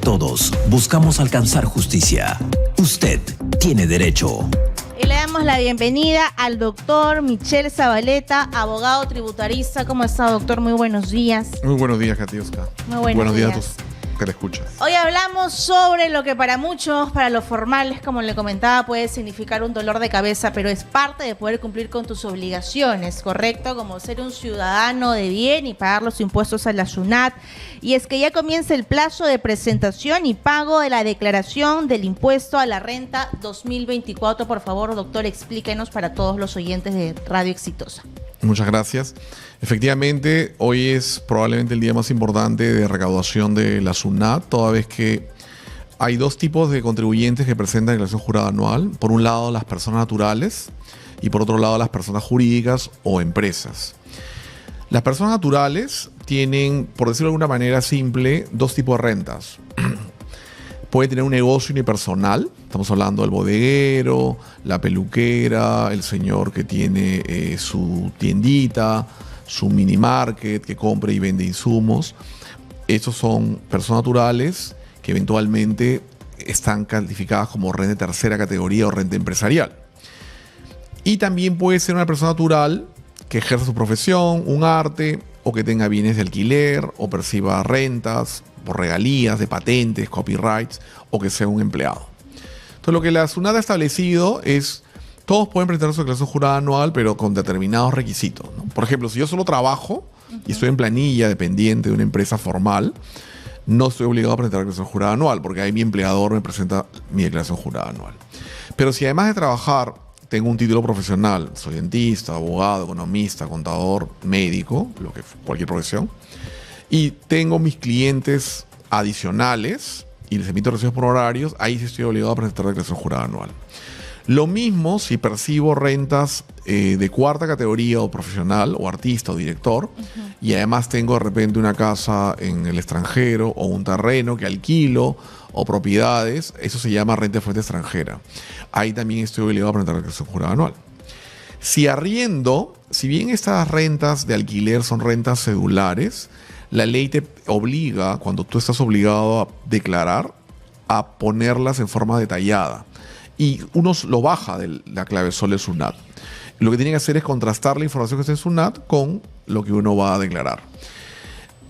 todos buscamos alcanzar justicia. Usted tiene derecho. Y le damos la bienvenida al doctor Michel Zabaleta, abogado tributarista. ¿Cómo está, doctor? Muy buenos días. Muy buenos días, Katiuska. Muy buenos días a todos que le escuchas. Hoy hablamos sobre lo que para muchos, para los formales, como le comentaba, puede significar un dolor de cabeza, pero es parte de poder cumplir con tus obligaciones, ¿correcto? Como ser un ciudadano de bien y pagar los impuestos a la SUNAT. Y es que ya comienza el plazo de presentación y pago de la declaración del impuesto a la renta 2024. Por favor, doctor, explíquenos para todos los oyentes de Radio Exitosa. Muchas gracias. Efectivamente, hoy es probablemente el día más importante de recaudación de la SUNAT, toda vez que hay dos tipos de contribuyentes que presentan declaración jurada anual. Por un lado, las personas naturales y por otro lado, las personas jurídicas o empresas. Las personas naturales tienen, por decirlo de alguna manera simple, dos tipos de rentas. Puede tener un negocio unipersonal, estamos hablando del bodeguero, la peluquera, el señor que tiene su tiendita, su mini market, que compra y vende insumos. Estos son personas naturales que eventualmente están calificadas como renta de tercera categoría o renta empresarial. Y también puede ser una persona natural que ejerza su profesión, un arte, o que tenga bienes de alquiler, o perciba rentas por regalías de patentes, copyrights, o que sea un empleado. Entonces, lo que la SUNAT ha establecido es, todos pueden presentar su declaración jurada anual, pero con determinados requisitos, ¿no? Por ejemplo, si yo solo trabajo y estoy en planilla dependiente de una empresa formal, no estoy obligado a presentar la declaración jurada anual, porque ahí mi empleador me presenta mi declaración jurada anual. Pero si además de trabajar tengo un título profesional, soy dentista, abogado, economista, contador, médico, cualquier profesión, y tengo mis clientes adicionales y les emito recibos por horarios, ahí sí estoy obligado a presentar la declaración jurada anual. Lo mismo si percibo rentas de cuarta categoría o profesional, o artista o director, y además tengo de repente una casa en el extranjero o un terreno que alquilo o propiedades, eso se llama renta de fuente extranjera. Ahí también estoy obligado a presentar la declaración jurada anual. Si arriendo, si bien estas rentas de alquiler son rentas cedulares, la ley te obliga, cuando tú estás obligado a declarar, a ponerlas en forma detallada. Y uno lo baja de la clavesol de SUNAT. Lo que tiene que hacer es contrastar la información que está en SUNAT con lo que uno va a declarar.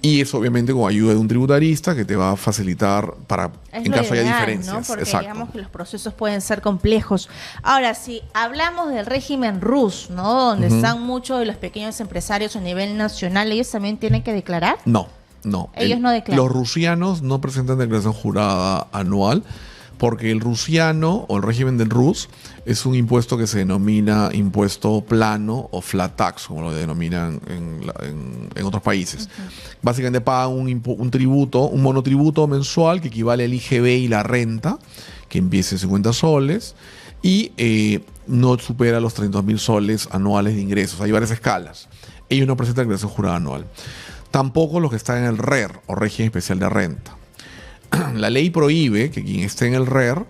Y eso obviamente con ayuda de un tributarista que te va a facilitar para en caso haya diferencias, ¿no? Porque exacto, digamos que los procesos pueden ser complejos. Ahora, si hablamos del régimen RUS, ¿no? Donde están muchos de los pequeños empresarios a nivel nacional, ¿ellos también tienen que declarar? No. Ellos no declaran. Los rusianos no presentan declaración jurada anual, porque el rusiano o el régimen del RUS es un impuesto que se denomina impuesto plano o flat tax, como lo denominan en otros países. Básicamente pagan un tributo, un monotributo mensual que equivale al IGB y la renta, que empieza en 50 soles, y no supera los 32.000 soles anuales de ingresos. Hay varias escalas. Ellos no presentan declaración jurada anual. Tampoco los que están en el RER, o régimen especial de renta. La ley prohíbe que quien esté en el RER,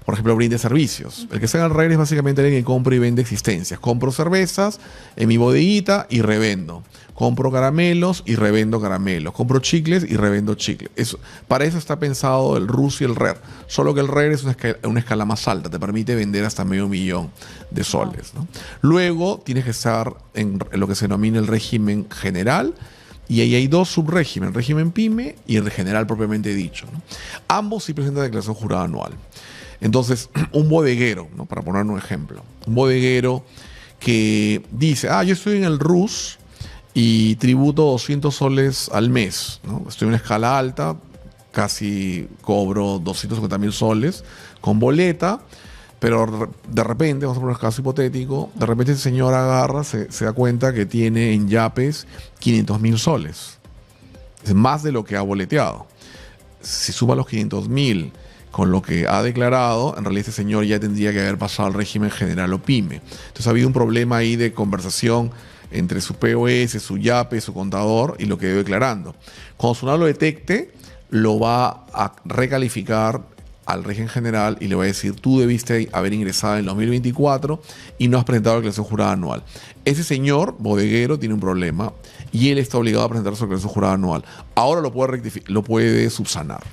por ejemplo, brinde servicios. El que está en el RER es básicamente alguien que compra y vende existencias. Compro cervezas en mi bodeguita y revendo. Compro caramelos y revendo caramelos. Compro chicles y revendo chicles. Para eso está pensado el RUS y el RER. Solo que el RER es una escala más alta. Te permite vender hasta $500,000 de soles, ¿no? Luego tienes que estar en lo que se denomina el régimen general. Y ahí hay dos subregímenes, el régimen PYME y el general propiamente dicho, ¿no? Ambos sí presentan declaración jurada anual. Entonces, un bodeguero, ¿no? Para poner un ejemplo, un bodeguero que dice, yo estoy en el RUS y tributo 200 soles al mes, ¿no? Estoy en una escala alta, casi cobro 250.000 soles con boleta, pero de repente, vamos a poner un caso hipotético, de repente ese señor agarra, se da cuenta que tiene en yapes 500.000 soles. Es más de lo que ha boleteado. Si suma los 500.000 con lo que ha declarado, en realidad ese señor ya tendría que haber pasado al régimen general o PYME. Entonces ha habido un problema ahí de conversación entre su POS, su yape, su contador y lo que debe declarando. Cuando SUNAT lo detecte, lo va a recalificar al régimen general y le va a decir, tú debiste haber ingresado en el 2024 y no has presentado la declaración jurada anual. Ese señor bodeguero tiene un problema y él está obligado a presentar su declaración jurada anual. Ahora lo puede subsanar.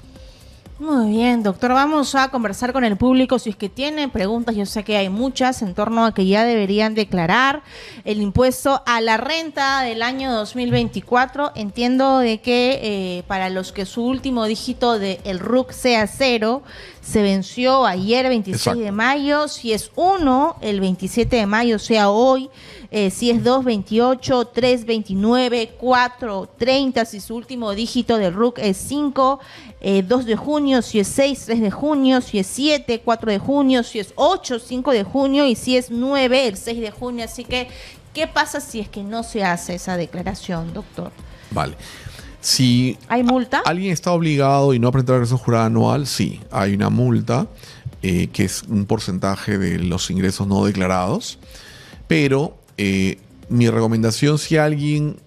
Muy bien, doctor. Vamos a conversar con el público si es que tiene preguntas. Yo sé que hay muchas en torno a que ya deberían declarar el impuesto a la renta del año 2024. Entiendo de que para los que su último dígito del RUC sea 0, se venció ayer 26 Exacto. de mayo. Si es 1, el 27 de mayo, sea hoy. Si es 2, 28, 3, 29, 4, 30, si su último dígito del RUC es 5, 2 de junio, si es 6, 3 de junio, si es 7, 4 de junio, si es 8, 5 de junio y si es 9, el 6 de junio. Así que, ¿qué pasa si es que no se hace esa declaración, doctor? Vale. Si ¿Hay multa? alguien está obligado y no ha presentado la declaración jurada anual, sí, hay una multa, que es un porcentaje de los ingresos no declarados, pero mi recomendación, si alguien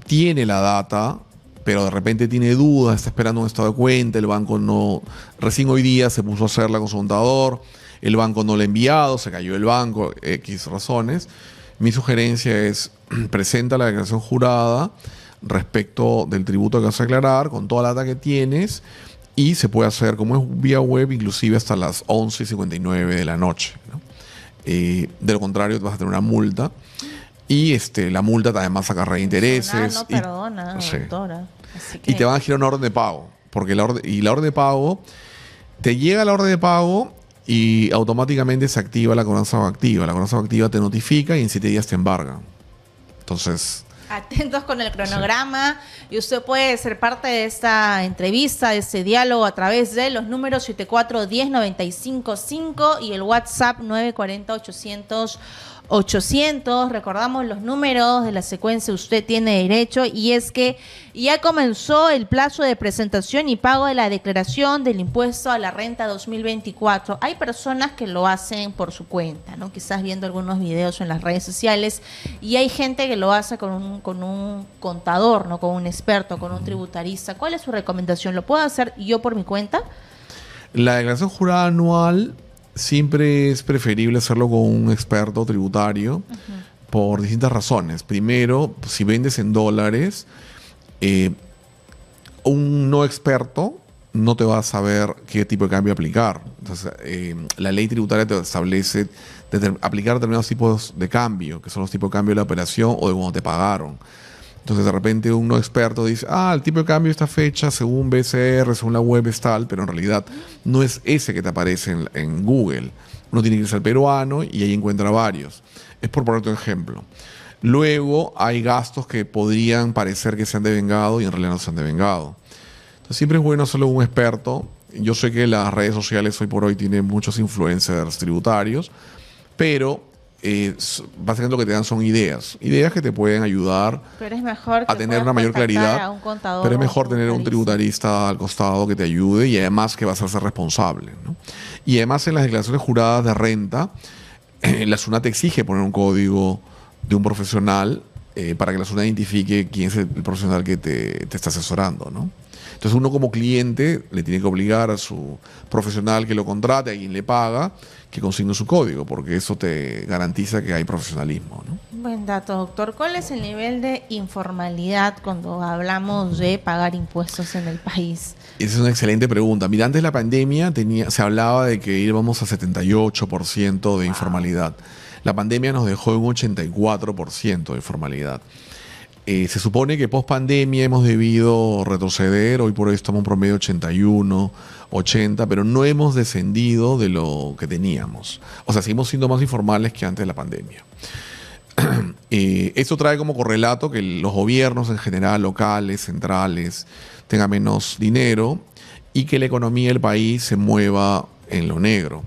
tiene la data, pero de repente tiene dudas, está esperando un estado de cuenta, el banco no, recién hoy día se puso a hacerla con su contador, el banco no le ha enviado, se cayó el banco, X razones, mi sugerencia es presenta la declaración jurada respecto del tributo que vas a declarar con toda la data que tienes y se puede hacer, como es vía web, inclusive hasta las 11:59 de la noche, ¿no? De lo contrario vas a tener una multa y la multa además sacará intereses No perdona, sí. doctora. Así que... Y te van a girar una orden de pago, porque la orden de pago, te llega la orden de pago y automáticamente se activa la cobranza activa. La cobranza activa te notifica y en 7 días te embarga. Entonces... Atentos con el cronograma y usted puede ser parte de esta entrevista, de este diálogo a través de los números 7410-955 y el WhatsApp 940-800-800. Recordamos los números de la secuencia Usted Tiene Derecho, y es que ya comenzó el plazo de presentación y pago de la declaración del impuesto a la renta 2024. Hay personas que lo hacen por su cuenta, ¿no? Quizás viendo algunos videos en las redes sociales, y hay gente que lo hace con un contador, ¿no? Con un experto, con un tributarista. ¿Cuál es su recomendación? ¿Lo puedo hacer yo por mi cuenta? La declaración jurada anual siempre es preferible hacerlo con un experto tributario por distintas razones. Primero, si vendes en dólares, un no experto no te va a saber qué tipo de cambio aplicar. Entonces, la ley tributaria te establece aplicar determinados tipos de cambio, que son los tipos de cambio de la operación o de cuando te pagaron. Entonces, de repente, un no experto dice, el tipo de cambio de esta fecha, según BCR, según la web es tal, pero en realidad no es ese que te aparece en Google. Uno tiene que irse al peruano y ahí encuentra varios. Es por ponerte un ejemplo. Luego, hay gastos que podrían parecer que se han devengado y en realidad no se han devengado. Entonces, siempre es bueno hacerlo con un experto. Yo sé que las redes sociales hoy por hoy tienen muchos influencers tributarios, pero básicamente lo que te dan son ideas que te pueden ayudar pero es mejor a tener una mayor claridad, pero es mejor tener un tributarista al costado que te ayude y además que va a hacerse responsable, ¿no? Y además en las declaraciones juradas de renta, la SUNAT exige poner un código de un profesional para que la SUNAT identifique quién es el profesional que te está asesorando, ¿no? Entonces uno como cliente le tiene que obligar a su profesional que lo contrate, a quien le paga, que consigne su código, porque eso te garantiza que hay profesionalismo, ¿no? Buen dato, doctor. ¿Cuál es el nivel de informalidad cuando hablamos de pagar impuestos en el país? Esa es una excelente pregunta. Mira, antes de la pandemia se hablaba de que íbamos a 78% de informalidad. La pandemia nos dejó un 84% de informalidad. Se supone que post pandemia hemos debido retroceder, hoy por hoy estamos en promedio 81, 80, pero no hemos descendido de lo que teníamos. O sea, seguimos siendo más informales que antes de la pandemia. Esto trae como correlato que los gobiernos en general, locales, centrales, tengan menos dinero y que la economía del país se mueva en lo negro.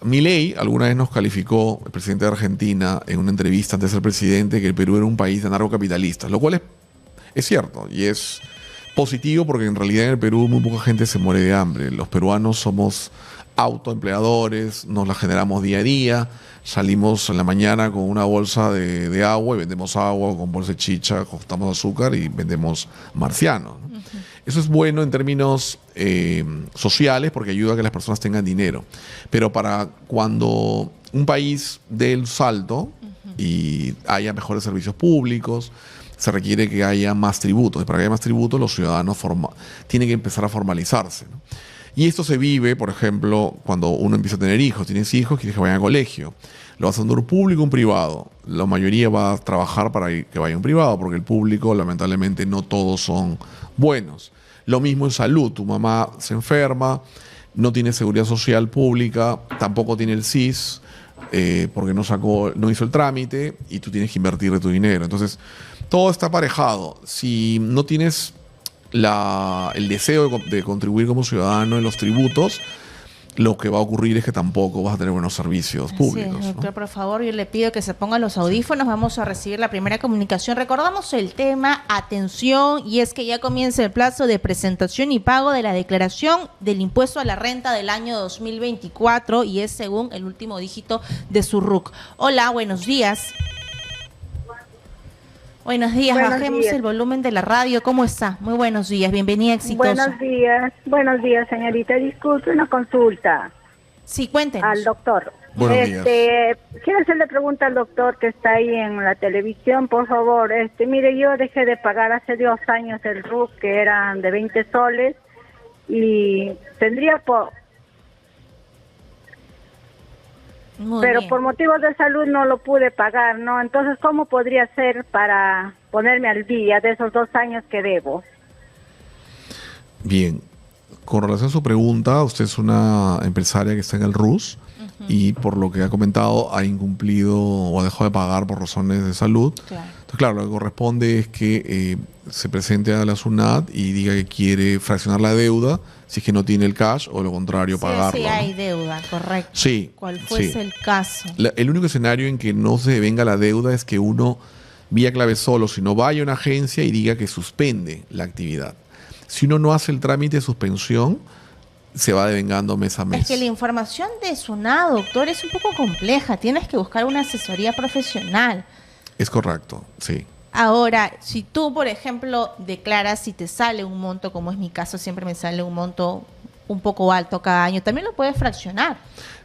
Milei alguna vez nos calificó, el presidente de Argentina, en una entrevista antes de ser presidente, que el Perú era un país de anarcocapitalistas, lo cual es cierto y es positivo porque en realidad en el Perú muy poca gente se muere de hambre. Los peruanos somos autoempleadores, nos la generamos día a día, salimos en la mañana con una bolsa de agua y vendemos agua, con bolsa de chicha, cortamos azúcar y vendemos marciano, ¿no? Eso es bueno en términos sociales porque ayuda a que las personas tengan dinero. Pero para cuando un país dé el salto y haya mejores servicios públicos, se requiere que haya más tributos. Y para que haya más tributos, los ciudadanos tienen que empezar a formalizarse, ¿no? Y esto se vive, por ejemplo, cuando uno empieza a tener hijos. Tienes hijos, quieres que vayan al colegio. ¿Lo vas a hacer un público o un privado? La mayoría va a trabajar para que vaya a un privado, porque el público, lamentablemente, no todos son buenos. Lo mismo en salud. Tu mamá se enferma, no tiene seguridad social pública, tampoco tiene el SIS, porque no hizo el trámite, y tú tienes que invertir de tu dinero. Entonces, todo está aparejado. Si no tienes el deseo de contribuir como ciudadano en los tributos, lo que va a ocurrir es que tampoco vas a tener buenos servicios públicos. Sí, doctor, ¿no? por favor, yo le pido que se pongan los audífonos. Vamos a recibir la primera comunicación. Recordamos el tema, atención, y es que ya comienza el plazo de presentación y pago de la declaración del impuesto a la renta del año 2024, y es según el último dígito de su RUC. Hola, buenos días. Buenos días, bajemos el volumen de la radio. ¿Cómo está? Muy buenos días, bienvenida, exitosa. Buenos días, señorita. Disculpe, una consulta. Sí, cuéntenos. Al doctor. Buenos días. Quiero hacerle pregunta al doctor que está ahí en la televisión, por favor. Mire, yo dejé de pagar hace 2 años el RUC, que eran de 20 soles, y tendría pero bien. por motivos de salud no lo pude pagar, ¿no? Entonces, ¿cómo podría ser para ponerme al día de esos 2 años que debo? Bien, con relación a su pregunta, usted es una empresaria que está en el RUS y por lo que ha comentado ha incumplido o ha dejado de pagar por razones de salud. Claro. Entonces, claro, lo que corresponde es que se presente a la SUNAT y diga que quiere fraccionar la deuda si es que no tiene el cash, o lo contrario, pagarlo. Sí, ¿no? hay deuda, correcto. Sí. ¿Cuál fuese el caso? El único escenario en que no se devenga la deuda es que uno, vía clave solo, si no vaya a una agencia y diga que suspende la actividad. Si uno no hace el trámite de suspensión, se va devengando mes a mes. Es que la información de SUNAT, doctor, es un poco compleja. Tienes que buscar una asesoría profesional. Es correcto, sí. Ahora, si tú, por ejemplo, declaras y te sale un monto, como es mi caso, siempre me sale un monto un poco alto cada año, también lo puedes fraccionar.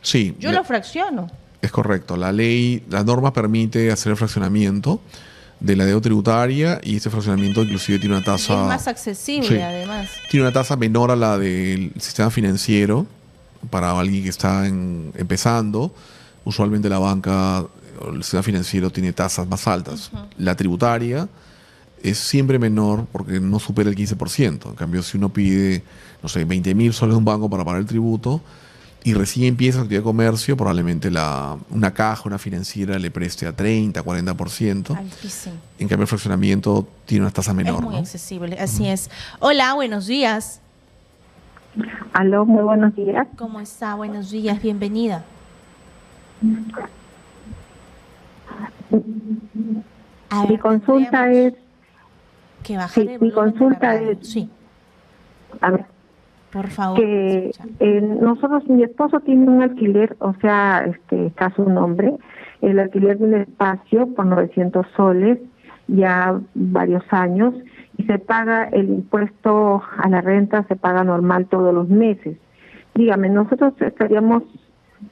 Sí. Yo lo fracciono. Es correcto. La norma permite hacer el fraccionamiento de la deuda tributaria, y ese fraccionamiento inclusive tiene una tasa... Es más accesible, Sí. además. Tiene una tasa menor a la del sistema financiero para alguien que está empezando. Usualmente la banca o el sistema financiero tiene tasas más altas. La tributaria es siempre menor porque no supera el 15%. En cambio, si uno pide, no sé, 20.000 soles de un banco para pagar el tributo y recién empieza la actividad de comercio, probablemente una caja, una financiera le preste a 30, 40%. Altísimo. En cambio, el fraccionamiento tiene una tasa menor. Es muy ¿no? accesible, así es. Hola, buenos días. Aló, muy buenos días. ¿Cómo está? Buenos días, bienvenida. A ver, Mi consulta tendríamos es... que bajar sí, el mi volumen de la consulta radio. es- Sí, A ver, por favor. que escucha. nosotros, mi esposo tiene un alquiler, o sea, está a su nombre, el alquiler de un espacio por 900 soles, ya varios años, y se paga el impuesto a la renta, se paga normal todos los meses. Dígame, nosotros estaríamos,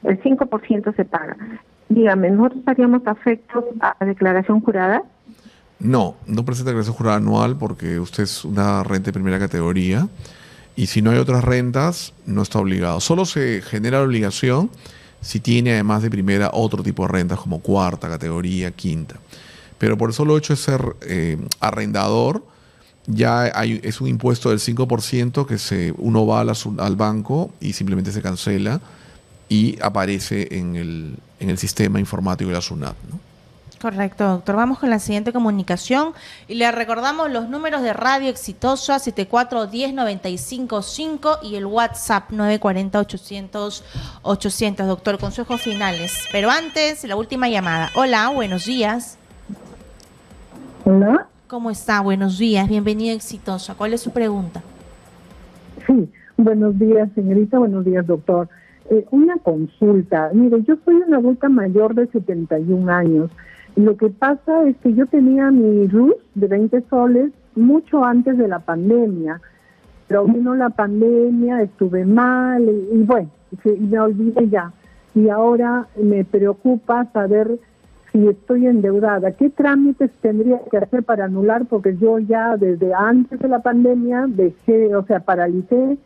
el 5% se paga. Dígame, ¿nosotros estaríamos afectos a la declaración jurada? No presenta declaración jurada anual porque usted es una renta de primera categoría, y si no hay otras rentas, no está obligado. Solo se genera la obligación si tiene, además de primera, otro tipo de rentas como cuarta categoría, quinta. Pero por el solo hecho de ser arrendador, ya es un impuesto del 5% que uno va al banco y simplemente se cancela y aparece en el sistema informático de la SUNAT, ¿no? Correcto, doctor. Vamos con la siguiente comunicación y le recordamos los números de Radio Exitosa 7410-955 y el WhatsApp 940-800-800. Doctor, consejos finales. Pero antes, la última llamada. Hola, buenos días. Hola, ¿Cómo está? Buenos días. Bienvenida a Exitosa. ¿Cuál es su pregunta? sí, buenos días señorita, buenos días doctor. Una consulta, mire, yo soy una adulta mayor de 71 años. Lo que pasa es que yo tenía mi RUS de 20 soles mucho antes de la pandemia, pero vino la pandemia, estuve mal y bueno, me olvidé ya. Y ahora me preocupa saber si estoy endeudada, ¿qué trámites tendría que hacer para anular? Porque yo ya desde antes de la pandemia paralicé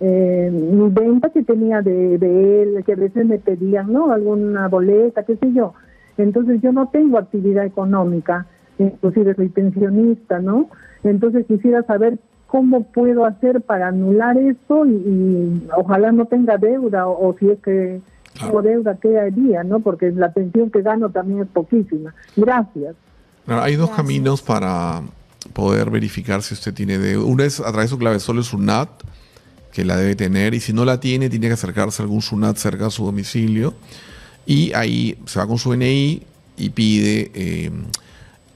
mi venta que tenía de él, que a veces me pedían, ¿no? Alguna boleta, qué sé yo. Entonces yo no tengo actividad económica, inclusive soy pensionista, ¿no? Entonces quisiera saber cómo puedo hacer para anular eso y ojalá no tenga deuda o si es que tengo deuda, ¿qué haría, no? Porque la pensión que gano también es poquísima. Gracias. Claro, hay dos caminos para poder verificar si usted tiene deuda. Uno es a través de su clavesol, el SUNAT, que la debe tener, y si no la tiene, tiene que acercarse a algún SUNAT cerca de su domicilio, y ahí se va con su DNI y pide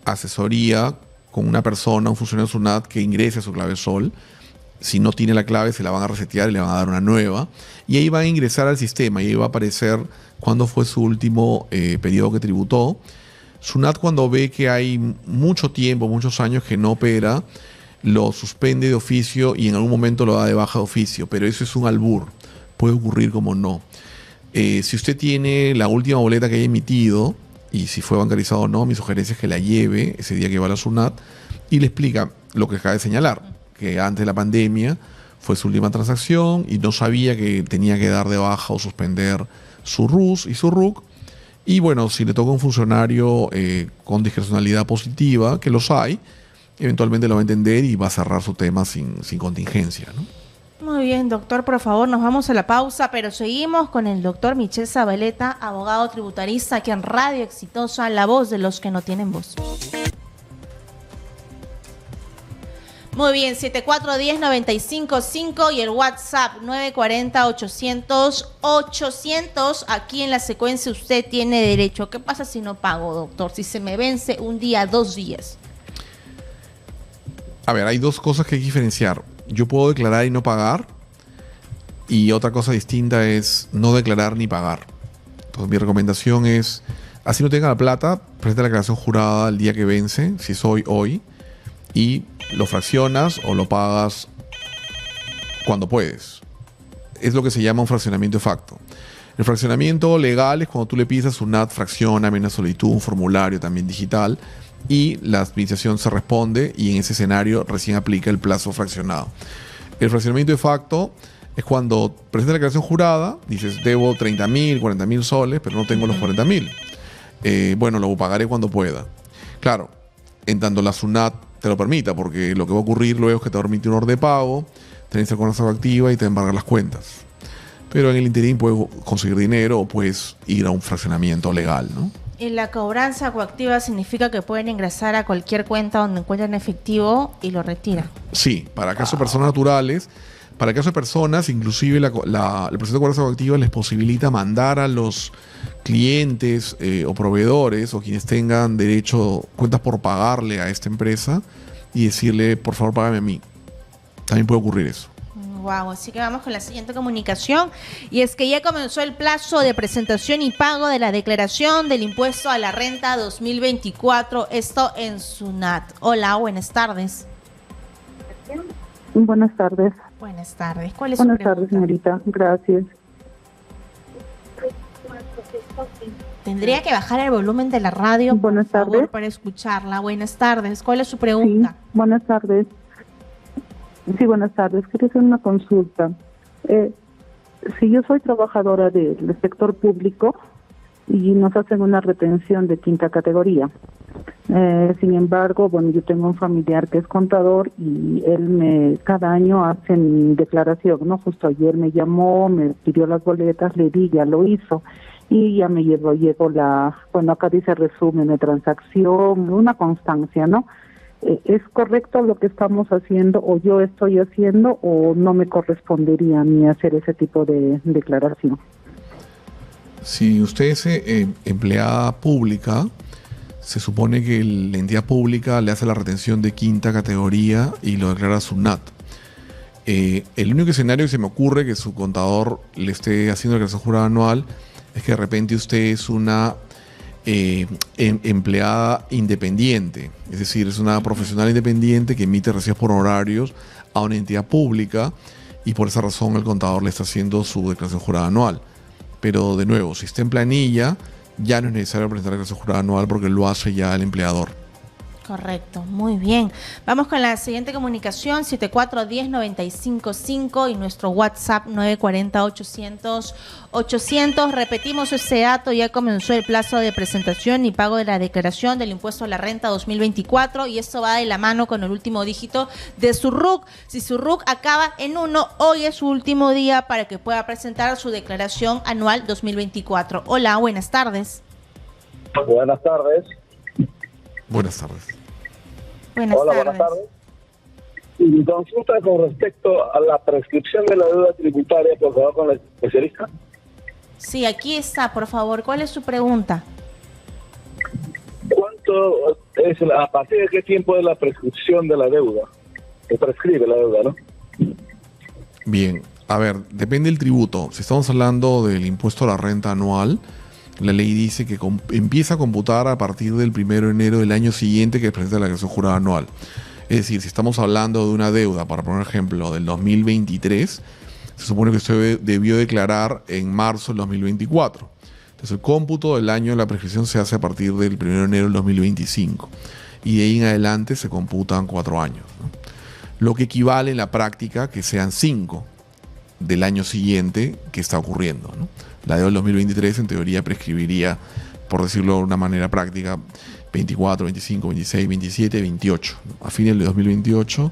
asesoría con una persona, un funcionario de SUNAT que ingrese a su clavesol. Si no tiene la clave, se la van a resetear y le van a dar una nueva, y ahí va a ingresar al sistema y ahí va a aparecer cuándo fue su último periodo que tributó. SUNAT, cuando ve que hay mucho tiempo, muchos años que no opera, lo suspende de oficio y en algún momento lo da de baja de oficio, pero eso es un albur, puede ocurrir como no. Si usted tiene la última boleta que haya emitido y si fue bancarizado o no, mi sugerencia es que la lleve ese día que va a la SUNAT y le explica lo que acaba de señalar, que antes de la pandemia fue su última transacción y no sabía que tenía que dar de baja o suspender su RUS y su RUC. Y bueno, si le toca un funcionario con discrecionalidad positiva, que los hay, eventualmente lo va a entender y va a cerrar su tema sin contingencia, ¿no? Muy bien, doctor, por favor, nos vamos a la pausa, pero seguimos con el doctor Michel Zabaleta, abogado tributarista, aquí en Radio Exitosa, la voz de los que no tienen voz. Muy bien, 7410-955 y el WhatsApp 940-800-800. Aquí en la secuencia usted tiene derecho. ¿Qué pasa si no pago, doctor? Si se me vence un día, 2 días. A ver, hay dos cosas que hay que diferenciar. Yo puedo declarar y no pagar, y otra cosa distinta es no declarar ni pagar. Entonces mi recomendación es, así no tenga la plata, presenta la declaración jurada el día que vence, si es hoy, y lo fraccionas o lo pagas cuando puedes. Es lo que se llama un fraccionamiento de facto. El fraccionamiento legal es cuando tú le pides a SUNAT fraccióname una solicitud, un formulario también digital, y la administración se responde y en ese escenario recién aplica el plazo fraccionado. El fraccionamiento de facto es cuando presentas la declaración jurada, dices debo 30.000, 40.000 soles, pero no tengo los 40.000. Bueno, lo pagaré cuando pueda. Claro, en tanto la SUNAT te lo permita, porque lo que va a ocurrir luego es que te va a permitir un orden de pago, tenés la cuenta activa y te embargan las cuentas. Pero en el interín puedes conseguir dinero o puedes ir a un fraccionamiento legal, ¿no? Y la cobranza coactiva significa que pueden ingresar a cualquier cuenta donde encuentren efectivo y lo retiran. Sí, para casos de personas naturales, para casos de personas, inclusive el proceso de cobranza coactiva les posibilita mandar a los clientes o proveedores o quienes tengan derecho, cuentas por pagarle a esta empresa y decirle, por favor, págame a mí. También puede ocurrir eso. Wow, así que vamos con la siguiente comunicación, y es que ya comenzó el plazo de presentación y pago de la declaración del impuesto a la renta 2024, esto en SUNAT. Hola, buenas tardes. Buenas tardes. Buenas tardes. ¿Cuál es su pregunta? Buenas tardes, señorita. Gracias. Tendría que bajar el volumen de la radio, Buenas por favor, tardes. para escucharla. Buenas tardes. ¿Cuál es su pregunta? Sí, buenas tardes. Sí, buenas tardes. Quería hacer una consulta. Si yo soy trabajadora del sector público y nos hacen una retención de 5ª categoría, sin embargo, bueno, yo tengo un familiar que es contador y él cada año hace mi declaración, ¿no? Justo ayer me llamó, me pidió las boletas, le di, ya lo hizo y ya me llegó bueno, acá dice resumen de transacción, una constancia, ¿no? ¿Es correcto lo que estamos haciendo o yo estoy haciendo o no me correspondería a mí hacer ese tipo de declaración? Si usted es empleada pública, se supone que la entidad pública le hace la retención de 5ª categoría y lo declara a SUNAT. El único escenario que se me ocurre que su contador le esté haciendo la declaración jurada anual es que de repente usted es una empleada independiente, es decir, es una profesional independiente que emite recibos por horarios a una entidad pública y por esa razón el contador le está haciendo su declaración jurada anual. Pero de nuevo, si está en planilla, ya no es necesario presentar declaración jurada anual porque lo hace ya el empleador. Correcto, muy bien. Vamos con la siguiente comunicación, 7410-955 y nuestro WhatsApp 940-800-800. Repetimos ese dato, ya comenzó el plazo de presentación y pago de la declaración del impuesto a la renta 2024 y esto va de la mano con el último dígito de su RUC. Si su RUC acaba en 1, hoy es su último día para que pueda presentar su declaración anual 2024. Hola, buenas tardes. Buenas tardes. Buenas tardes. Hola, buenas tardes. Mi consulta con respecto a la prescripción de la deuda tributaria, por favor, con la especialista. Sí, aquí está, por favor. ¿Cuál es su pregunta? ¿Cuánto es, a partir de qué tiempo es la prescripción de la deuda? Se prescribe la deuda, ¿no? Bien, a ver, depende del tributo. Si estamos hablando del impuesto a la renta anual, la ley dice que empieza a computar a partir del 1 de enero del año siguiente que presenta la declaración jurada anual. Es decir, si estamos hablando de una deuda, para poner ejemplo, del 2023, se supone que usted debió declarar en marzo del 2024. Entonces el cómputo del año de la prescripción se hace a partir del 1 de enero del 2025. Y de ahí en adelante se computan 4 años, ¿no? Lo que equivale en la práctica que sean 5 del año siguiente que está ocurriendo, ¿no? La deuda del 2023 en teoría prescribiría, por decirlo de una manera práctica, 24, 25, 26, 27, 28. ¿No? A fines de 2028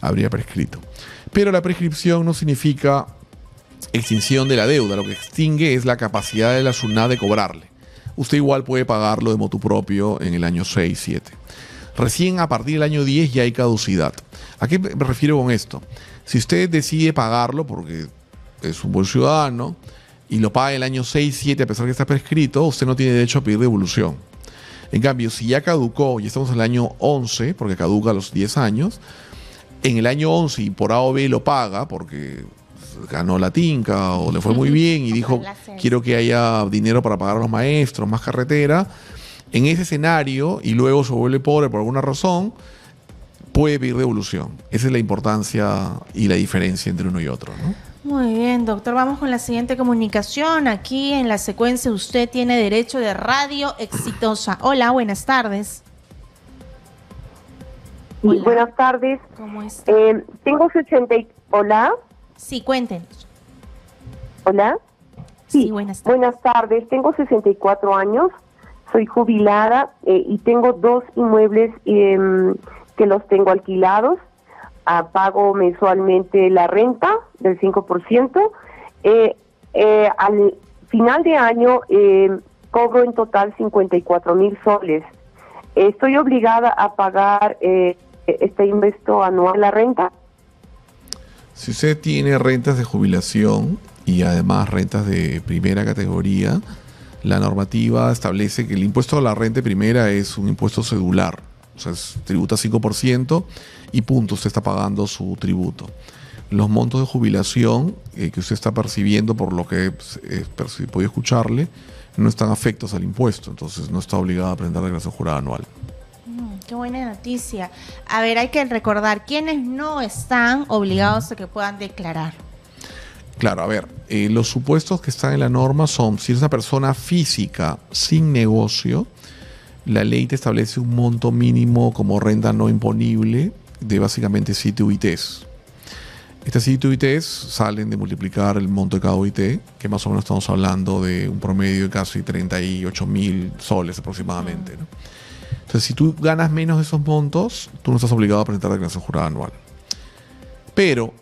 habría prescrito. Pero la prescripción no significa extinción de la deuda. Lo que extingue es la capacidad de la SUNAT de cobrarle. Usted igual puede pagarlo de motu propio en el año 6, 7. Recién a partir del año 10 ya hay caducidad. ¿A qué me refiero con esto? Si usted decide pagarlo porque es un buen ciudadano y lo paga en el año 6, 7 a pesar que está prescrito, usted no tiene derecho a pedir devolución. En cambio, si ya caducó y estamos en el año 11, porque caduca a los 10 años, en el año 11 y por A o B lo paga porque ganó la tinca o le fue muy bien y dijo quiero que haya dinero para pagar a los maestros, más carretera, en ese escenario y luego se vuelve pobre por alguna razón, puede pedir devolución. Esa es la importancia y la diferencia entre uno y otro, ¿no? Muy bien, doctor. Vamos con la siguiente comunicación. Aquí en la secuencia usted tiene derecho de radio exitosa. Hola, buenas tardes. Hola. Buenas tardes. ¿Cómo está? Tengo 60 y... ¿Hola? Sí, cuéntenos. ¿Hola? Sí, buenas tardes. Buenas tardes. Tengo 64 años. Soy jubilada y tengo 2 inmuebles que los tengo alquilados. Pago mensualmente la renta del 5%. Al final de año cobro en total 54,000 soles. ¿Estoy obligada a pagar este impuesto anual, la renta? Si usted tiene rentas de jubilación y además rentas de primera categoría, la normativa establece que el impuesto a la renta primera es un impuesto cedular. O sea, tributa 5% y punto, usted está pagando su tributo. Los montos de jubilación que usted está percibiendo, por lo que he podido escucharle, no están afectos al impuesto, entonces no está obligado a presentar declaración jurada anual. Qué buena noticia. A ver, hay que recordar quiénes no están obligados a que puedan declarar. Claro, a ver, los supuestos que están en la norma son, si es una persona física sin negocio, la ley te establece un monto mínimo como renta no imponible de básicamente 7 UITs. Estas 7 UITs salen de multiplicar el monto de cada UIT, que más o menos estamos hablando de un promedio de casi 38,000 soles aproximadamente, ¿no? Entonces, si tú ganas menos de esos montos, tú no estás obligado a presentar declaración jurada anual. Pero,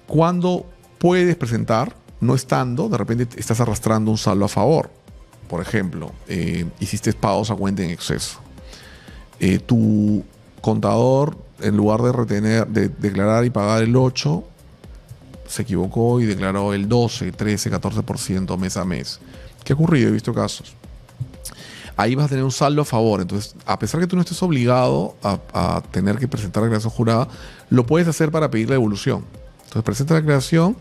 cuando puedes presentar, no estando, de repente estás arrastrando un saldo a favor. Por ejemplo, hiciste pagos a cuenta en exceso. Tu contador, en lugar de declarar y pagar el 8, se equivocó y declaró el 12, 13, 14% mes a mes. ¿Qué ha ocurrido? He visto casos. Ahí vas a tener un saldo a favor. Entonces, a pesar que tú no estés obligado a tener que presentar la declaración jurada, lo puedes hacer para pedir la devolución. Entonces, presenta la declaración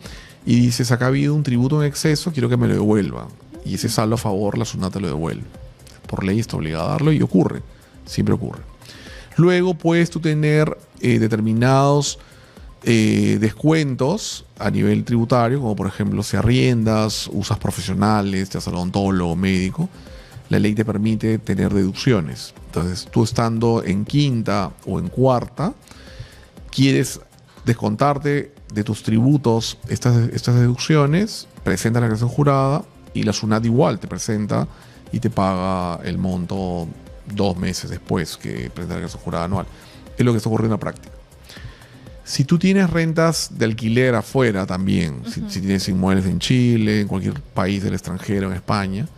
y dices, acá ha habido un tributo en exceso, quiero que me lo devuelvan. Y ese saldo a favor, la SUNAT te lo devuelve. Por ley está obligado a darlo y ocurre. Siempre ocurre. Luego puedes tú tener determinados descuentos a nivel tributario, como por ejemplo si arriendas, usas profesionales, te haces odontólogo, médico. la ley te permite tener deducciones. Entonces, tú estando en quinta o en cuarta, quieres descontarte de tus tributos estas deducciones, presenta la declaración jurada y la SUNAT igual te presenta y te paga el monto 2 meses después que presenta la declaración jurada anual. Es lo que está ocurriendo en la práctica. Si tú tienes rentas de alquiler afuera también, si tienes inmuebles en Chile, en cualquier país del extranjero, en España,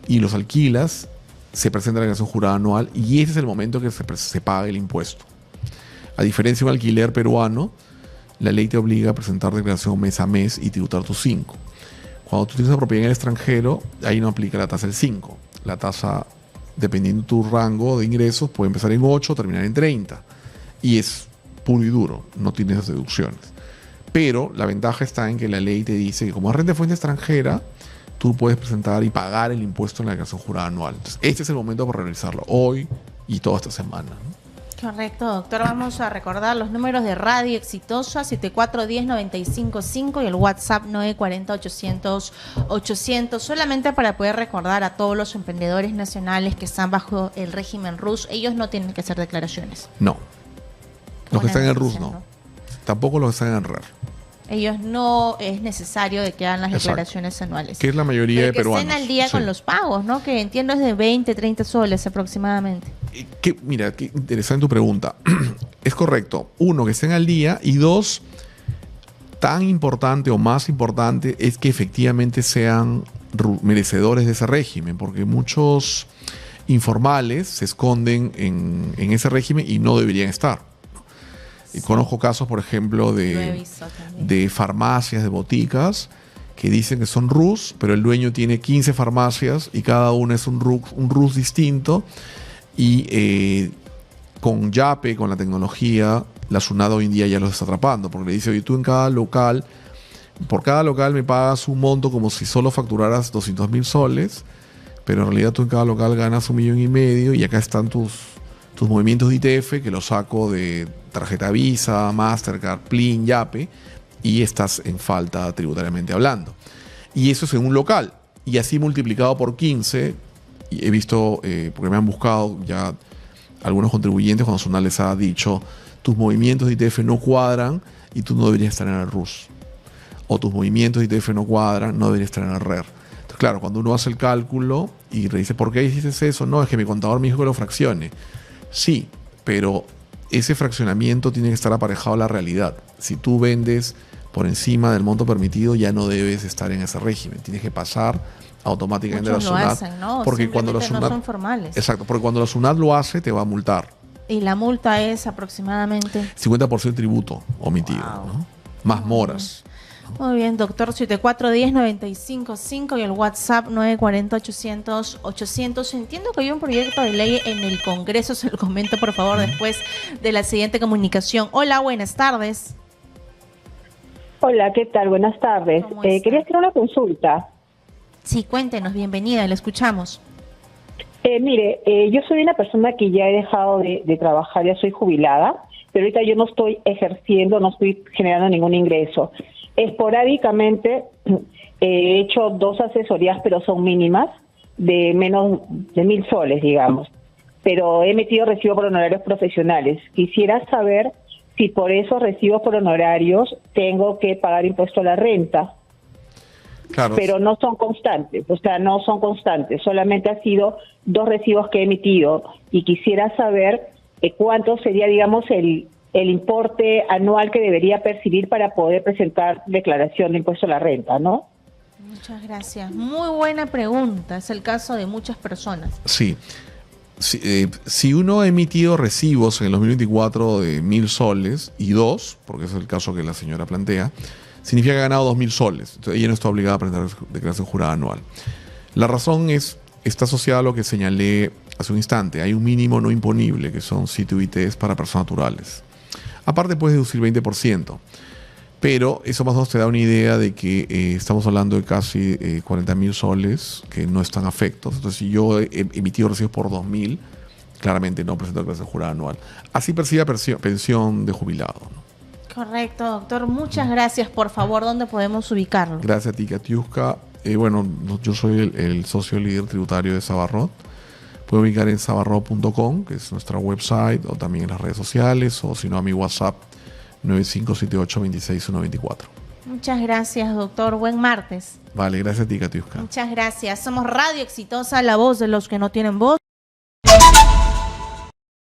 y los alquilas, se presenta la declaración jurada anual y ese es el momento que se paga el impuesto. A diferencia de un alquiler peruano, la ley te obliga a presentar declaración mes a mes y tributar tus 5. Cuando tú tienes una propiedad en el extranjero, ahí no aplica la tasa del 5. La tasa, dependiendo de tu rango de ingresos, puede empezar en 8 o terminar en 30. Y es puro y duro, no tienes esas deducciones. Pero la ventaja está en que la ley te dice que como es renta de fuente extranjera, tú puedes presentar y pagar el impuesto en la declaración jurada anual. Entonces, este es el momento para realizarlo, hoy y toda esta semana, ¿no? Correcto, doctor. Vamos a recordar los números de Radio Exitosa, 7410-955 y el WhatsApp 940-800-800, solamente para poder recordar a todos los emprendedores nacionales que están bajo el régimen RUS, ellos no tienen que hacer declaraciones. No. Los que están en el RUS no. Tampoco los que están en RER. Ellos no es necesario de que hagan las declaraciones anuales. Que es la mayoría de peruanos. Que estén al día con los pagos, ¿no? Que entiendo es de 20, 30 soles aproximadamente. Mira, qué interesante tu pregunta. Es correcto. 1, que estén al día. Y 2, tan importante o más importante es que efectivamente sean merecedores de ese régimen. Porque muchos informales se esconden en ese régimen y no deberían estar. Y conozco casos, por ejemplo, de farmacias, de boticas, que dicen que son RUS, pero el dueño tiene 15 farmacias y cada una es un RUS distinto. Y con Yape, con la tecnología, la SUNAT hoy en día ya los está atrapando, porque le dice, oye, tú en cada local, por cada local me pagas un monto como si solo facturaras 200.000 soles, pero en realidad tú en cada local ganas 1,5 millones y acá están tus movimientos de ITF que los saco de tarjeta Visa, Mastercard, Plin, Yape y estás en falta tributariamente hablando. Y eso es en un local. Y así multiplicado por 15, y he visto, porque me han buscado ya algunos contribuyentes cuando SUNAT les ha dicho tus movimientos de ITF no cuadran y tú no deberías estar en el RUS. O tus movimientos de ITF no cuadran, no deberías estar en el RER. Entonces, claro, cuando uno hace el cálculo y le dice, ¿por qué hiciste eso? No, es que mi contador me dijo que lo fraccione. Sí, pero ese fraccionamiento tiene que estar aparejado a la realidad. Si tú vendes por encima del monto permitido, ya no debes estar en ese régimen. Tienes que pasar automáticamente a la SUNAT. Hacen, ¿no? Porque cuando la SUNAT, no son formales. Exacto, porque cuando la SUNAT lo hace, te va a multar. Y la multa es aproximadamente 50% de tributo omitido, ¿no? Más moras. Muy bien, doctor. 7410-955 y el WhatsApp 940-800-800. Entiendo que hay un proyecto de ley en el Congreso. Se lo comento, por favor, después de la siguiente comunicación. Hola, buenas tardes. Hola, ¿qué tal? Buenas tardes. Quería hacer una consulta. Sí, cuéntenos. Bienvenida, le escuchamos. Mire, yo soy una persona que ya he dejado de trabajar, ya soy jubilada, pero ahorita yo no estoy ejerciendo, no estoy generando ningún ingreso. Esporádicamente he hecho 2 asesorías, pero son mínimas, de menos de 1,000 soles, digamos. Pero he metido recibo por honorarios profesionales. Quisiera saber si por esos recibos por honorarios tengo que pagar impuesto a la renta. Claro. Pero no son constantes, solamente ha sido 2 recibos que he emitido y quisiera saber cuánto sería, digamos, el importe anual que debería percibir para poder presentar declaración de impuesto a la renta, ¿no? Muchas gracias. Muy buena pregunta. Es el caso de muchas personas. Sí. Si uno ha emitido recibos en el 2024 de 1,000 soles y 2, porque ese es el caso que la señora plantea, significa que ha ganado 2,000 soles. Entonces ella no está obligada a presentar declaración jurada anual. La razón está asociada a lo que señalé hace un instante. Hay un mínimo no imponible, que son sitio ITs para personas naturales. Aparte puedes deducir 20%, pero eso más o menos te da una idea de que estamos hablando de casi 40,000 soles que no están afectos. Entonces, si yo he emitido recibos por 2,000, claramente no presento declaración jurada anual. Así percibe pensión de jubilado, ¿no? Correcto, doctor. Muchas gracias. Por favor, ¿dónde podemos ubicarlo? Gracias a ti, Katiuska. bueno, yo soy el socio líder tributario de Sabarrot. Puede ubicar en sabarrot.com, que es nuestra website, o también en las redes sociales, o si no a mi WhatsApp 9578262124. Muchas gracias, doctor. Buen martes. Vale, gracias a ti, Katiuska. Muchas gracias. Somos Radio Exitosa, la voz de los que no tienen voz.